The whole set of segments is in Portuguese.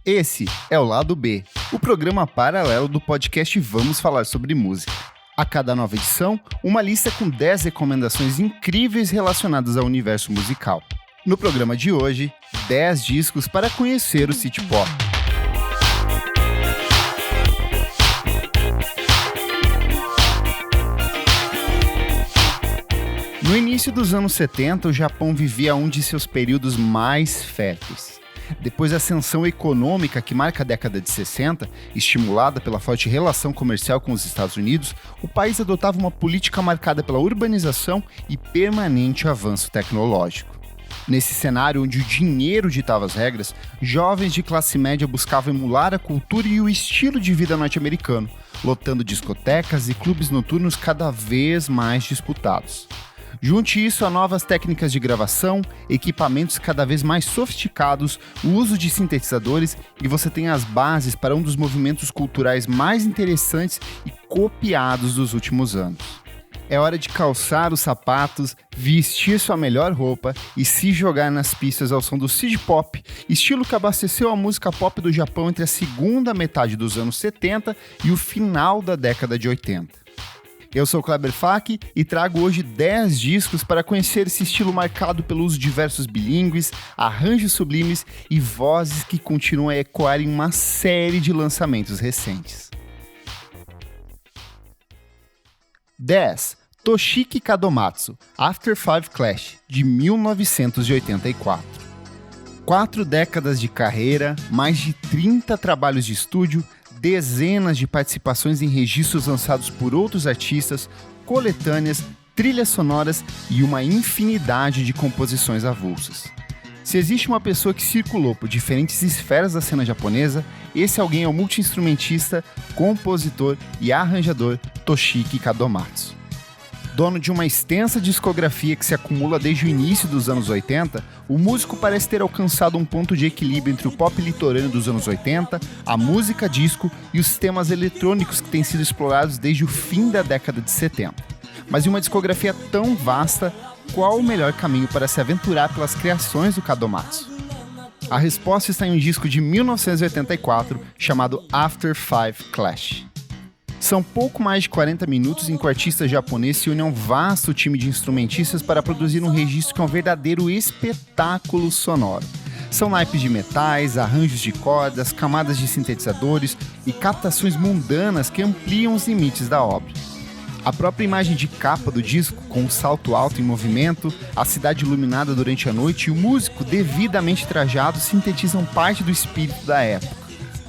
Esse é o Lado B, o programa paralelo do podcast Vamos Falar Sobre Música. A cada nova edição, uma lista com 10 recomendações incríveis relacionadas ao universo musical. No programa de hoje, 10 discos para conhecer o City Pop. No início dos anos 70, o Japão vivia um de seus períodos mais férteis. Depois da ascensão econômica que marca a década de 60, estimulada pela forte relação comercial com os Estados Unidos, o país adotava uma política marcada pela urbanização e permanente avanço tecnológico. Nesse cenário onde o dinheiro ditava as regras, jovens de classe média buscavam emular a cultura e o estilo de vida norte-americano, lotando discotecas e clubes noturnos cada vez mais disputados. Junte isso a novas técnicas de gravação, equipamentos cada vez mais sofisticados, o uso de sintetizadores e você tem as bases para um dos movimentos culturais mais interessantes e copiados dos últimos anos. É hora de calçar os sapatos, vestir sua melhor roupa e se jogar nas pistas ao som do City Pop, estilo que abasteceu a música pop do Japão entre a segunda metade dos anos 70 e o final da década de 80. Eu sou o Kleber Fak e trago hoje 10 discos para conhecer esse estilo marcado pelo uso de versos bilíngues, arranjos sublimes e vozes que continuam a ecoar em uma série de lançamentos recentes. 10. Toshiki Kadomatsu, After Five Clash, de 1984. 4 décadas de carreira, mais de 30 trabalhos de estúdio, dezenas de participações em registros lançados por outros artistas, coletâneas, trilhas sonoras e uma infinidade de composições avulsas. Se existe uma pessoa que circulou por diferentes esferas da cena japonesa, esse alguém é o multi-instrumentista, compositor e arranjador Toshiki Kadomatsu. Dono de uma extensa discografia que se acumula desde o início dos anos 80, o músico parece ter alcançado um ponto de equilíbrio entre o pop litorâneo dos anos 80, a música disco e os temas eletrônicos que têm sido explorados desde o fim da década de 70. Mas em uma discografia tão vasta, qual o melhor caminho para se aventurar pelas criações do Kadomatsu? A resposta está em um disco de 1984 chamado After Five Clash. São pouco mais de 40 minutos em que o artista japonês se une a um vasto time de instrumentistas para produzir um registro que é um verdadeiro espetáculo sonoro. São naipes de metais, arranjos de cordas, camadas de sintetizadores e captações mundanas que ampliam os limites da obra. A própria imagem de capa do disco, com um salto alto em movimento, a cidade iluminada durante a noite e o músico devidamente trajado sintetizam parte do espírito da época.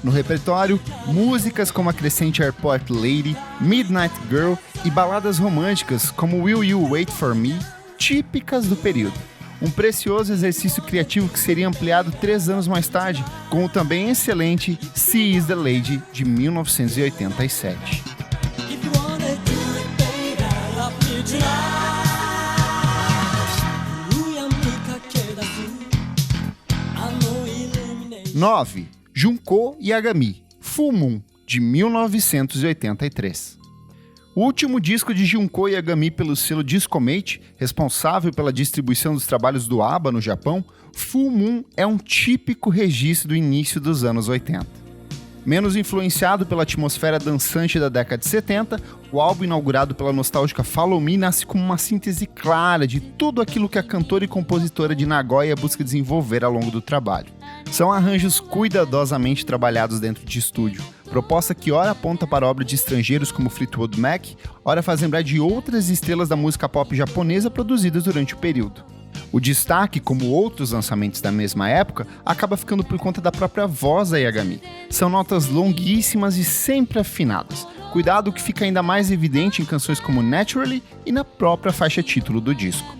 No repertório, músicas como a crescente Airport Lady, Midnight Girl e baladas românticas como Will You Wait For Me, típicas do período. Um precioso exercício criativo que seria ampliado 3 anos mais tarde, com o também excelente She Is The Lady, de 1987. Nove. Junko Yagami, Full Moon, de 1983. O último disco de Junko Yagami pelo selo Discomate, responsável pela distribuição dos trabalhos do ABBA no Japão, Full Moon é um típico registro do início dos anos 80. Menos influenciado pela atmosfera dançante da década de 70, o álbum inaugurado pela nostálgica Follow Me nasce como uma síntese clara de tudo aquilo que a cantora e compositora de Nagoya busca desenvolver ao longo do trabalho. São arranjos cuidadosamente trabalhados dentro de estúdio, proposta que ora aponta para a obra de estrangeiros como Fleetwood Mac, ora faz lembrar de outras estrelas da música pop japonesa produzidas durante o período. O destaque, como outros lançamentos da mesma época, acaba ficando por conta da própria voz da Yagami. São notas longuíssimas e sempre afinadas, cuidado que fica ainda mais evidente em canções como Naturally e na própria faixa título do disco.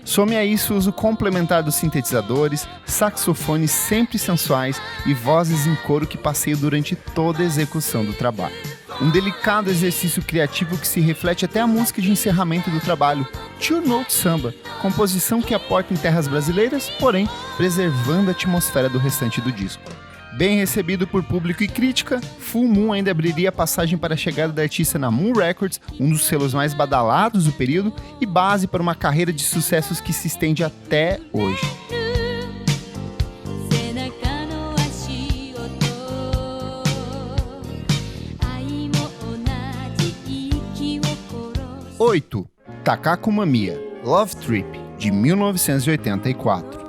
Some a isso o uso complementar dos sintetizadores, saxofones sempre sensuais e vozes em coro que passeiam durante toda a execução do trabalho. Um delicado exercício criativo que se reflete até a música de encerramento do trabalho, Two Note Samba, composição que aporta em terras brasileiras, porém preservando a atmosfera do restante do disco. Bem recebido por público e crítica, Full Moon ainda abriria a passagem para a chegada da artista na Moon Records, um dos selos mais badalados do período, e base para uma carreira de sucessos que se estende até hoje. 8. Takako Mamiya, Love Trip, de 1984.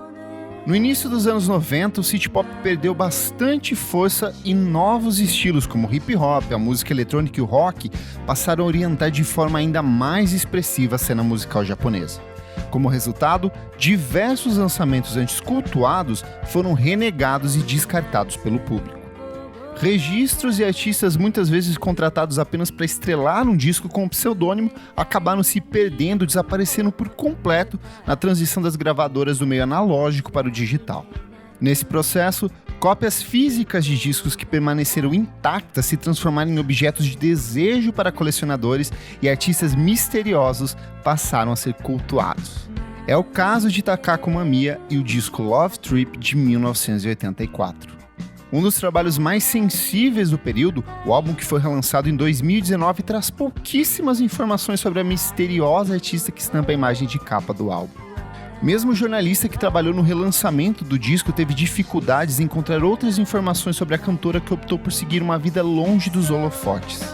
No início dos anos 90, o city pop perdeu bastante força e novos estilos como o hip hop, a música eletrônica e o rock passaram a orientar de forma ainda mais expressiva a cena musical japonesa. Como resultado, diversos lançamentos antes cultuados foram renegados e descartados pelo público. Registros e artistas muitas vezes contratados apenas para estrelar um disco com um pseudônimo acabaram se perdendo, desaparecendo por completo na transição das gravadoras do meio analógico para o digital. Nesse processo, cópias físicas de discos que permaneceram intactas se transformaram em objetos de desejo para colecionadores e artistas misteriosos passaram a ser cultuados. É o caso de Takako Mamiya e o disco Love Trip de 1984. Um dos trabalhos mais sensíveis do período, o álbum que foi relançado em 2019 traz pouquíssimas informações sobre a misteriosa artista que estampa a imagem de capa do álbum. Mesmo o jornalista que trabalhou no relançamento do disco teve dificuldades em encontrar outras informações sobre a cantora que optou por seguir uma vida longe dos holofotes.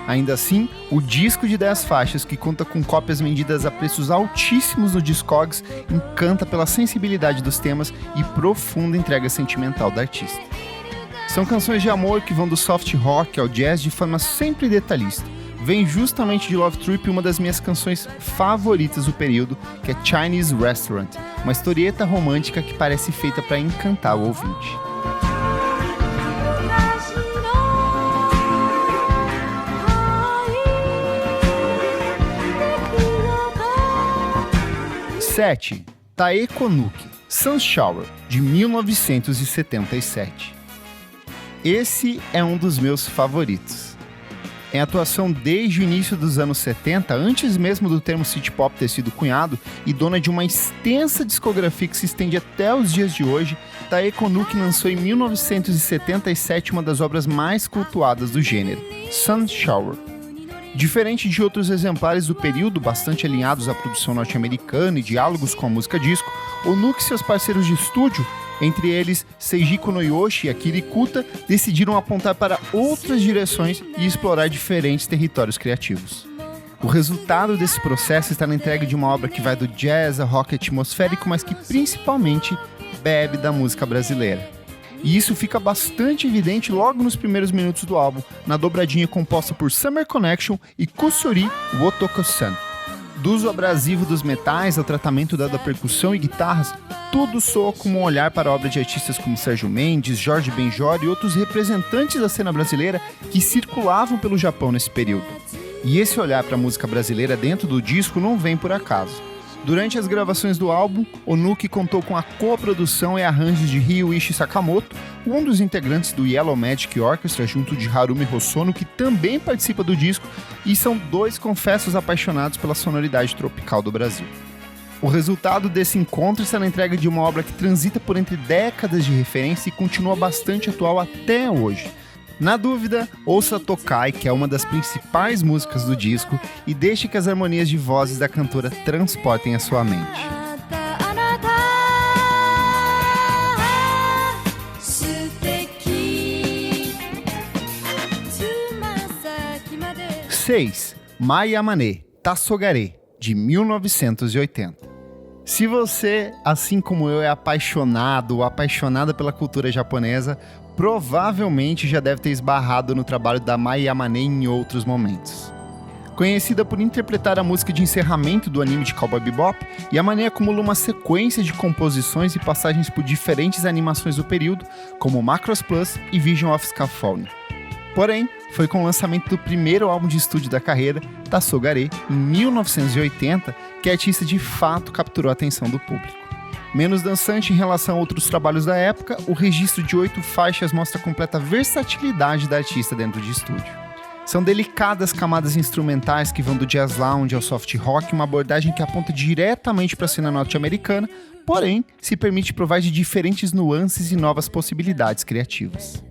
Ainda assim, o disco de 10 faixas, que conta com cópias vendidas a preços altíssimos no Discogs, encanta pela sensibilidade dos temas e profunda entrega sentimental da artista. São canções de amor que vão do soft rock ao jazz de forma sempre detalhista. Vem justamente de Love Trip uma das minhas canções favoritas do período, que é Chinese Restaurant, uma historieta romântica que parece feita para encantar o ouvinte. (7) Taeko Nuki, Sun Shower, de 1977. Esse é um dos meus favoritos. Em atuação desde o início dos anos 70, antes mesmo do termo city pop ter sido cunhado, e dona de uma extensa discografia que se estende até os dias de hoje, Taeko Nuki lançou em 1977 uma das obras mais cultuadas do gênero, Sun Shower. Diferente de outros exemplares do período, bastante alinhados à produção norte-americana e diálogos com a música disco, o Nuki e seus parceiros de estúdio, entre eles Seijiko Noyoshi e Akira Ikuta, decidiram apontar para outras direções e explorar diferentes territórios criativos. O resultado desse processo está na entrega de uma obra que vai do jazz a rock atmosférico, mas que principalmente bebe da música brasileira. E isso fica bastante evidente logo nos primeiros minutos do álbum, na dobradinha composta por Summer Connection e Kusuri Wotoko-san. Do uso abrasivo dos metais ao tratamento da percussão e guitarras, tudo soa como um olhar para a obra de artistas como Sérgio Mendes, Jorge Benjor e outros representantes da cena brasileira que circulavam pelo Japão nesse período. E esse olhar para a música brasileira dentro do disco não vem por acaso. Durante as gravações do álbum, o Nuki contou com a coprodução e arranjos de Ryuichi Sakamoto, um dos integrantes do Yellow Magic Orchestra, junto de Harumi Hosono, que também participa do disco, e são dois confessos apaixonados pela sonoridade tropical do Brasil. O resultado desse encontro está na entrega de uma obra que transita por entre décadas de referência e continua bastante atual até hoje. Na dúvida, ouça Tokai, que é uma das principais músicas do disco, e deixe que as harmonias de vozes da cantora transportem a sua mente. 6. Mai Yamane, Tassogare, de 1980. Se você, assim como eu, é apaixonado ou apaixonada pela cultura japonesa, provavelmente já deve ter esbarrado no trabalho da Mai Yamane em outros momentos. Conhecida por interpretar a música de encerramento do anime de Cowboy Bebop, Yamane acumula uma sequência de composições e passagens por diferentes animações do período, como Macross Plus e Vision of Scaffolding. Porém, foi com o lançamento do primeiro álbum de estúdio da carreira, Tassogare, em 1980, que a artista de fato capturou a atenção do público. Menos dançante em relação a outros trabalhos da época, o registro de 8 faixas mostra a completa versatilidade da artista dentro de estúdio. São delicadas camadas instrumentais que vão do jazz lounge ao soft rock, uma abordagem que aponta diretamente para a cena norte-americana, porém se permite provar de diferentes nuances e novas possibilidades criativas.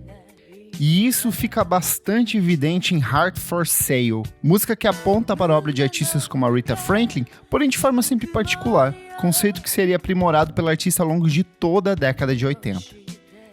E isso fica bastante evidente em Heart for Sale, música que aponta para a obra de artistas como a Rita Franklin, porém de forma sempre particular, conceito que seria aprimorado pela artista ao longo de toda a década de 80.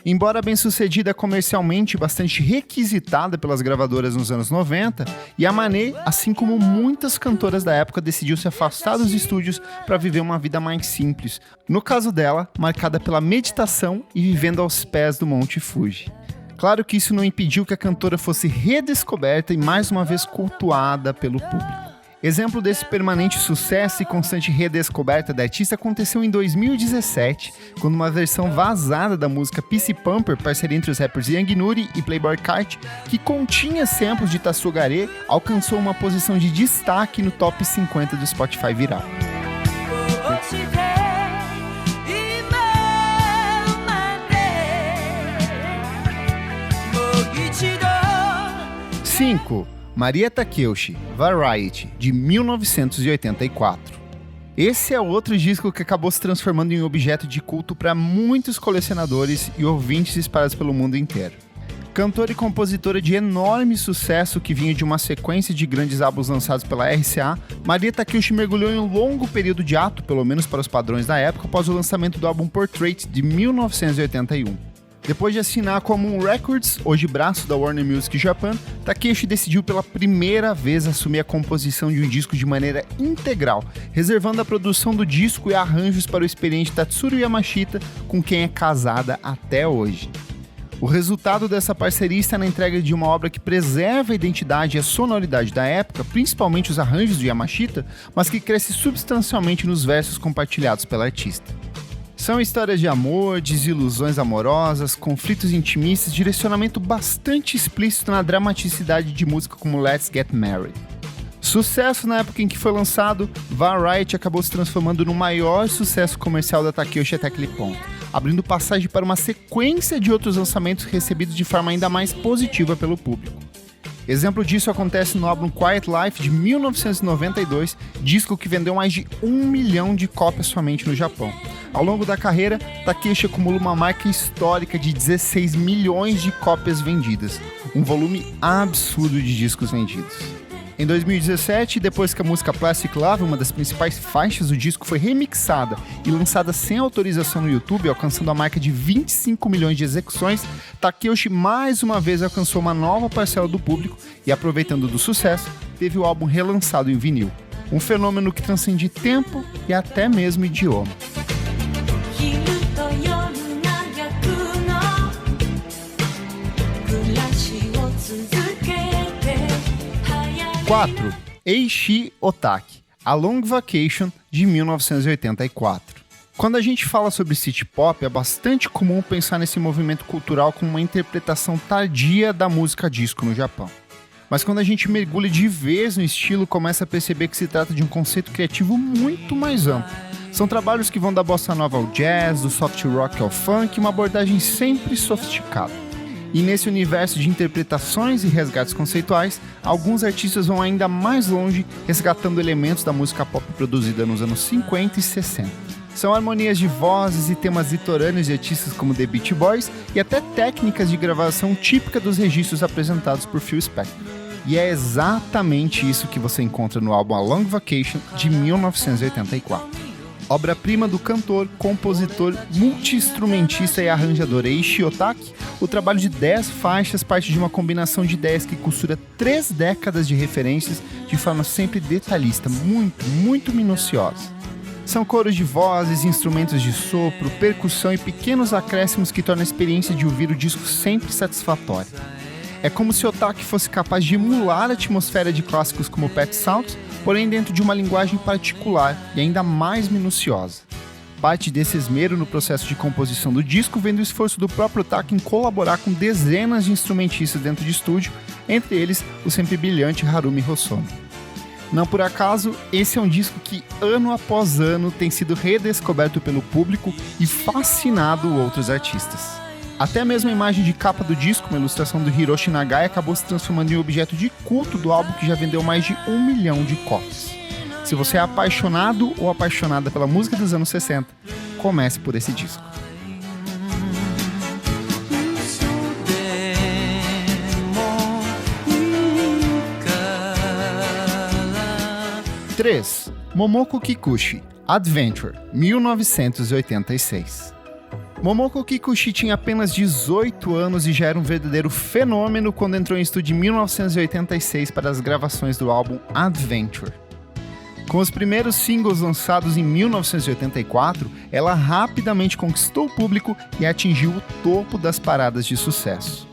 Embora bem-sucedida comercialmente e bastante requisitada pelas gravadoras nos anos 90, Yamane, assim como muitas cantoras da época, decidiu se afastar dos estúdios para viver uma vida mais simples. No caso dela, marcada pela meditação e vivendo aos pés do Monte Fuji. Claro que isso não impediu que a cantora fosse redescoberta e mais uma vez cultuada pelo público. Exemplo desse permanente sucesso e constante redescoberta da artista aconteceu em 2017, quando uma versão vazada da música PC Pumper, parceria entre os rappers Young Nudy e Playboi Carti, que continha samples de Tasogaре, alcançou uma posição de destaque no top 50 do Spotify viral. 5. Maria Takeuchi, Variety, de 1984. Esse é outro disco que acabou se transformando em objeto de culto para muitos colecionadores e ouvintes espalhados pelo mundo inteiro. Cantora e compositora de enorme sucesso que vinha de uma sequência de grandes álbuns lançados pela RCA, Maria Takeuchi mergulhou em um longo período de ato, pelo menos para os padrões da época, após o lançamento do álbum Portrait, de 1981. Depois de assinar com a Moon Records, hoje braço da Warner Music Japan, Takeuchi decidiu pela primeira vez assumir a composição de um disco de maneira integral, reservando a produção do disco e arranjos para o experiente Tatsuro Yamashita, com quem é casada até hoje. O resultado dessa parceria está na entrega de uma obra que preserva a identidade e a sonoridade da época, principalmente os arranjos de Yamashita, mas que cresce substancialmente nos versos compartilhados pela artista. São histórias de amor, desilusões amorosas, conflitos intimistas, direcionamento bastante explícito na dramaticidade de música como Let's Get Married. Sucesso na época em que foi lançado, Variety acabou se transformando no maior sucesso comercial da Takeuchi até aquele ponto, abrindo passagem para uma sequência de outros lançamentos recebidos de forma ainda mais positiva pelo público. Exemplo disso acontece no álbum Quiet Life de 1992, disco que vendeu mais de 1 milhão de cópias somente no Japão. Ao longo da carreira, Takeuchi acumula uma marca histórica de 16 milhões de cópias vendidas, um volume absurdo de discos vendidos. Em 2017, depois que a música Plastic Love, uma das principais faixas do disco, foi remixada e lançada sem autorização no YouTube, alcançando a marca de 25 milhões de execuções, Takeuchi mais uma vez alcançou uma nova parcela do público e, aproveitando do sucesso, teve o álbum relançado em vinil. Um fenômeno que transcende tempo e até mesmo idioma. 4. Eiichi Otaki, A Long Vacation, de 1984. Quando a gente fala sobre city pop, é bastante comum pensar nesse movimento cultural como uma interpretação tardia da música disco no Japão. Mas quando a gente mergulha de vez no estilo, começa a perceber que se trata de um conceito criativo muito mais amplo. São trabalhos que vão da bossa nova ao jazz, do soft rock ao funk, uma abordagem sempre sofisticada. E nesse universo de interpretações e resgates conceituais, alguns artistas vão ainda mais longe, resgatando elementos da música pop produzida nos anos 50 e 60. São harmonias de vozes e temas litorâneos de artistas como The Beach Boys e até técnicas de gravação típica dos registros apresentados por Phil Spector. E é exatamente isso que você encontra no álbum A Long Vacation, de 1984. Obra-prima do cantor, compositor, multi-instrumentista e arranjador Eiichi Otaki, o trabalho de 10 faixas parte de uma combinação de ideias que costura 3 décadas de referências de forma sempre detalhista, muito minuciosa. São coros de vozes, instrumentos de sopro, percussão e pequenos acréscimos que tornam a experiência de ouvir o disco sempre satisfatória. É como se Otaki fosse capaz de emular a atmosfera de clássicos como Pet Sounds, porém dentro de uma linguagem particular e ainda mais minuciosa. Parte desse esmero no processo de composição do disco vem do esforço do próprio Otaki em colaborar com dezenas de instrumentistas dentro de estúdio, entre eles o sempre brilhante Harumi Hosono. Não por acaso, esse é um disco que ano após ano tem sido redescoberto pelo público e fascinado outros artistas. Até mesmo a imagem de capa do disco, uma ilustração do Hiroshi Nagai, acabou se transformando em objeto de culto do álbum que já vendeu mais de 1 milhão de cópias. Se você é apaixonado ou apaixonada pela música dos anos 60, comece por esse disco. Momoko Kikuchi, Adventure, 1986. Momoko Kikuchi tinha apenas 18 anos e já era um verdadeiro fenômeno quando entrou em estúdio em 1986 para as gravações do álbum Adventure. Com os primeiros singles lançados em 1984, ela rapidamente conquistou o público e atingiu o topo das paradas de sucesso.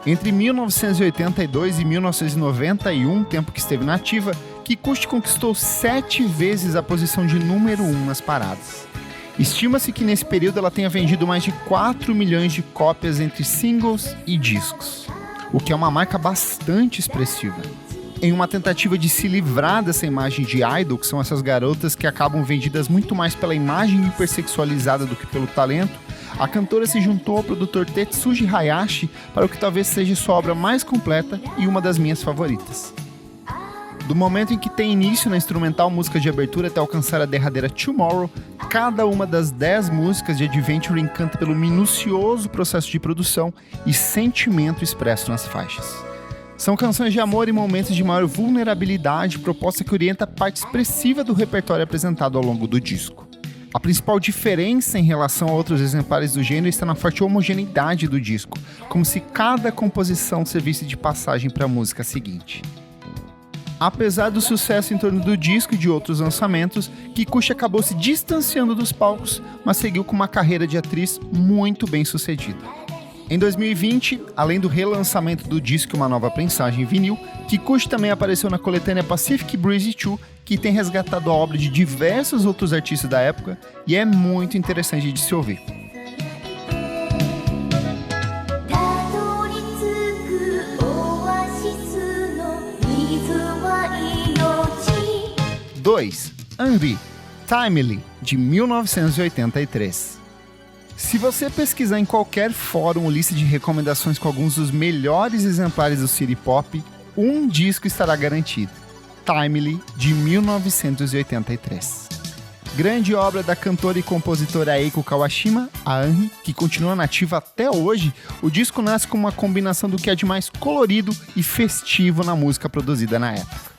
Entre 1982 e 1991, tempo que esteve na ativa, Kikuchi conquistou 7 vezes a posição de número 1 nas paradas. Estima-se que nesse período ela tenha vendido mais de 4 milhões de cópias entre singles e discos, o que é uma marca bastante expressiva. Em uma tentativa de se livrar dessa imagem de idol, que são essas garotas que acabam vendidas muito mais pela imagem hipersexualizada do que pelo talento, a cantora se juntou ao produtor Tetsuji Hayashi para o que talvez seja sua obra mais completa e uma das minhas favoritas. Do momento em que tem início na instrumental música de abertura até alcançar a derradeira Tomorrow, cada uma das 10 músicas de Adventure encanta pelo minucioso processo de produção e sentimento expresso nas faixas. São canções de amor e momentos de maior vulnerabilidade, proposta que orienta a parte expressiva do repertório apresentado ao longo do disco. A principal diferença em relação a outros exemplares do gênero está na forte homogeneidade do disco, como se cada composição servisse de passagem para a música seguinte. Apesar do sucesso em torno do disco e de outros lançamentos, Kikuchi acabou se distanciando dos palcos, mas seguiu com uma carreira de atriz muito bem sucedida. Em 2020, além do relançamento do disco e uma nova prensagem em vinil, Kikuchi também apareceu na coletânea Pacific Breeze 2, que tem resgatado a obra de diversos outros artistas da época e é muito interessante de se ouvir. (2) Anri, Timely, de 1983. Se você pesquisar em qualquer fórum ou lista de recomendações com alguns dos melhores exemplares do City Pop, um disco estará garantido: Timely, de 1983. Grande obra da cantora e compositora Eiko Kawashima, a Anri, que continua nativa até hoje, o disco nasce com uma combinação do que é de mais colorido e festivo na música produzida na época.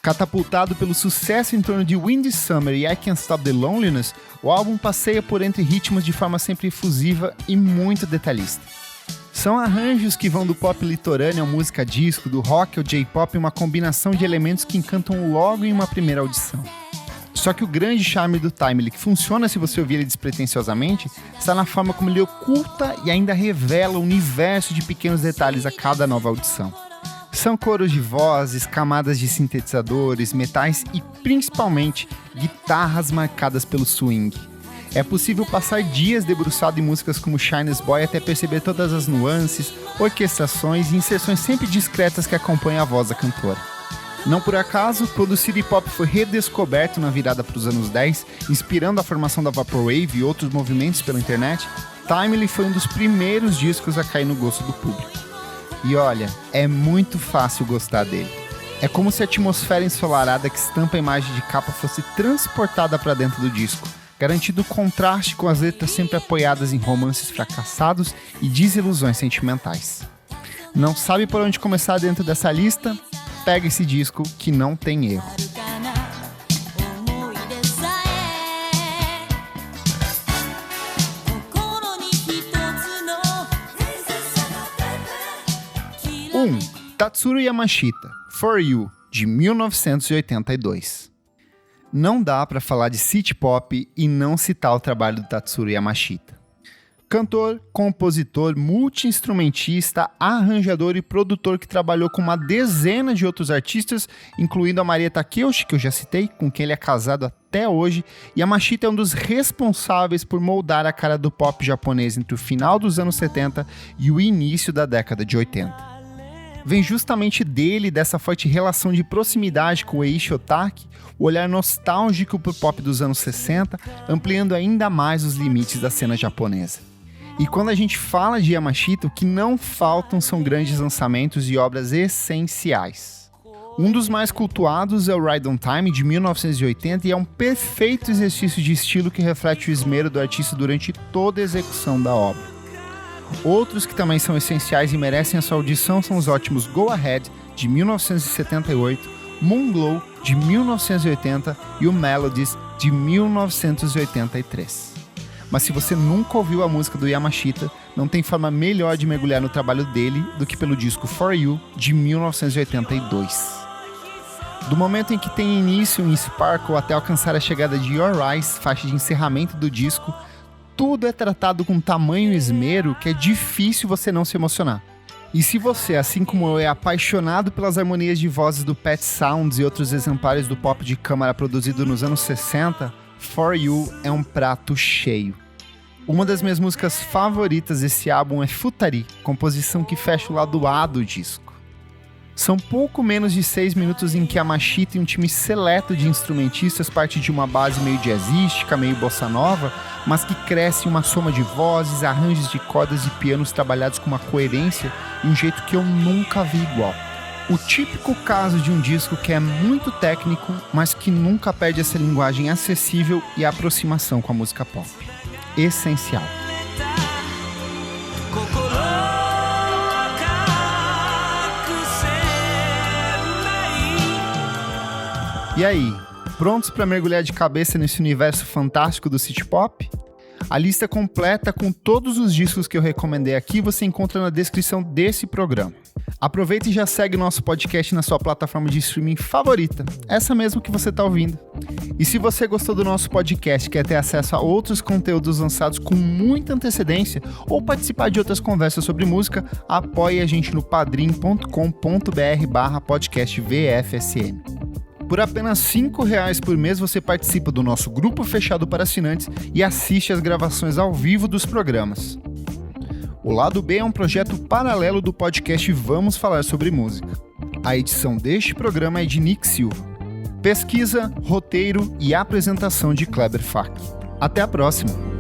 Catapultado pelo sucesso em torno de Windy Summer e I Can't Stop the Loneliness, o álbum passeia por entre ritmos de forma sempre efusiva e muito detalhista. São arranjos que vão do pop litorâneo à música disco, do rock ao J-pop, uma combinação de elementos que encantam logo em uma primeira audição. Só que o grande charme do Timely, que funciona se você ouvir ele despretensiosamente, está na forma como ele oculta e ainda revela um universo de pequenos detalhes a cada nova audição. São coros de vozes, camadas de sintetizadores, metais e, principalmente, guitarras marcadas pelo swing. É possível passar dias debruçado em músicas como Shiner's Boy até perceber todas as nuances, orquestrações e inserções sempre discretas que acompanham a voz da cantora. Não por acaso, quando o City Pop foi redescoberto na virada para os anos 10, inspirando a formação da Vaporwave e outros movimentos pela internet, Timely foi um dos primeiros discos a cair no gosto do público. E olha, é muito fácil gostar dele. É como se a atmosfera ensolarada que estampa a imagem de capa fosse transportada para dentro do disco, garantindo o contraste com as letras sempre apoiadas em romances fracassados e desilusões sentimentais. Não sabe por onde começar dentro dessa lista? Pega esse disco que não tem erro. Tatsuro Yamashita, For You, de 1982. Não dá para falar de City Pop e não citar o trabalho do Tatsuro Yamashita. Cantor, compositor, multi-instrumentista, arranjador e produtor que trabalhou com uma dezena de outros artistas, incluindo a Maria Takeuchi, que eu já citei, com quem ele é casado até hoje, Yamashita é um dos responsáveis por moldar a cara do pop japonês entre o final dos anos 70 e o início da década de 80. Vem justamente dele, dessa forte relação de proximidade com o Eiichi Otaki, o olhar nostálgico pro pop dos anos 60, ampliando ainda mais os limites da cena japonesa. E quando a gente fala de Yamashita, o que não faltam são grandes lançamentos e obras essenciais. Um dos mais cultuados é o Ride on Time, de 1980, e é um perfeito exercício de estilo que reflete o esmero do artista durante toda a execução da obra. Outros que também são essenciais e merecem a sua audição são os ótimos Go Ahead, de 1978, Moon Glow, de 1980 e o Melodies, de 1983. mas se você nunca ouviu a música do Yamashita, não tem forma melhor de mergulhar no trabalho dele do que pelo disco For You, de 1982. Do momento em que tem início em Sparkle até alcançar a chegada de Your Eyes, faixa de encerramento do disco, tudo é tratado com tamanho esmero que é difícil você não se emocionar. E se você, assim como eu, é apaixonado pelas harmonias de vozes do Pet Sounds e outros exemplares do pop de câmara produzido nos anos 60, For You é um prato cheio. Uma das minhas músicas favoritas desse álbum é Futari, composição que fecha o lado A do disco. São pouco menos de 6 minutos em que Yamashita e um time seleto de instrumentistas parte de uma base meio jazzística, meio bossa nova, mas que cresce em uma soma de vozes, arranjos de cordas e pianos trabalhados com uma coerência e um jeito que eu nunca vi igual. O típico caso de um disco que é muito técnico, mas que nunca perde essa linguagem acessível e aproximação com a música pop. Essencial. E aí, prontos para mergulhar de cabeça nesse universo fantástico do City Pop? A lista completa com todos os discos que eu recomendei aqui você encontra na descrição desse programa. Aproveita e já segue o nosso podcast na sua plataforma de streaming favorita, essa mesmo que você está ouvindo. E se você gostou do nosso podcast e quer ter acesso a outros conteúdos lançados com muita antecedência ou participar de outras conversas sobre música, apoie a gente no padrim.com.br/podcastvfsm. Por apenas R$5 por mês você participa do nosso grupo fechado para assinantes e assiste às gravações ao vivo dos programas. O Lado B é um projeto paralelo do podcast Vamos Falar Sobre Música. A edição deste programa é de Nick Silva. Pesquisa, roteiro e apresentação de Kleber Fak. Até a próxima!